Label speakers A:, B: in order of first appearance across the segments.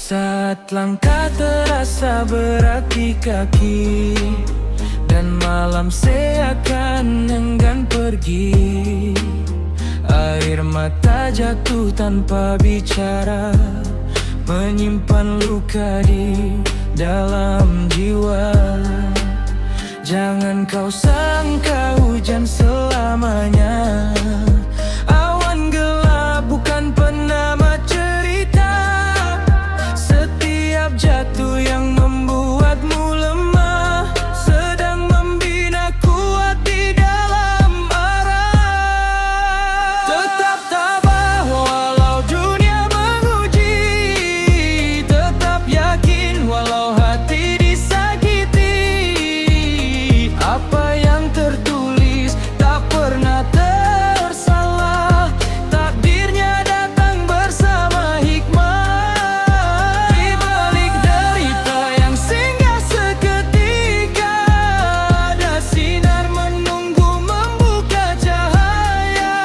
A: Saat langkah terasa berat di kaki, dan malam seakan enggan pergi, air mata jatuh tanpa bicara, menyimpan luka di dalam jiwa. Jangan kau sangka hujan selamanya, awan gelap bukan penama cerita. Setiap jatuh yang membuatmu lemah sedang membina kuat di dalam arah. Tetap tabah walau dunia menguji, tetap yakin walau hati disakiti. Apa yang tertulis tak pernah tersalah, takdirnya datang bersama hikmah. Di balik derita yang singgah seketika, ada sinar menunggu membuka cahaya.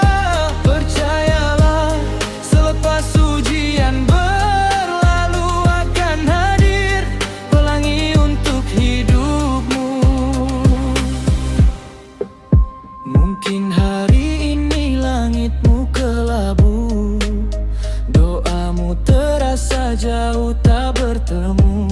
A: Percayalah, selepas ujian berlalu akan hadir pelangi untuk hidupmu. Mungkin hari ini langitmu kelabu, doamu terasa jauh tak bertemu.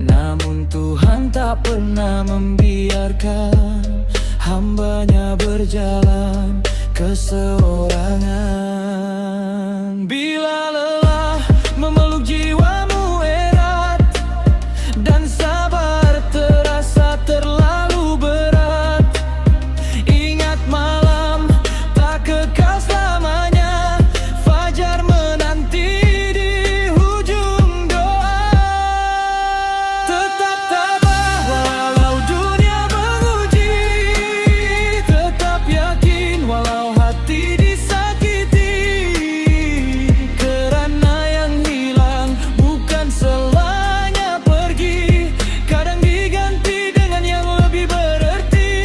A: Namun Tuhan tak pernah membiarkan hambanya berjalan keseorangan. Bila lelah memeluk jiwamu erat, dan sabar terasa terlalu berat, ingat malam tak kekal selamanya. Fajar menanti di hujung doa. Tetap tabah walau dunia menguji, tetap yakin walau hati disakiti. Kerana yang hilang bukan selamanya pergi, kadang diganti dengan yang lebih berarti.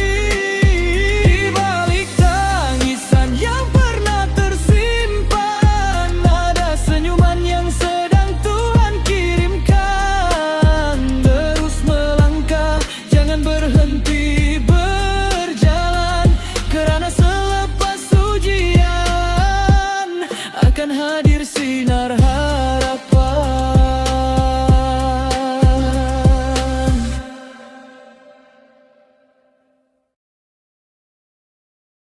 A: Di balik tangisan yang pernah tersimpan, ada senyuman yang sedang Tuhan kirimkan. Terus melangkah, jangan berhenti berjalan, kerana selepas ujian akan hadir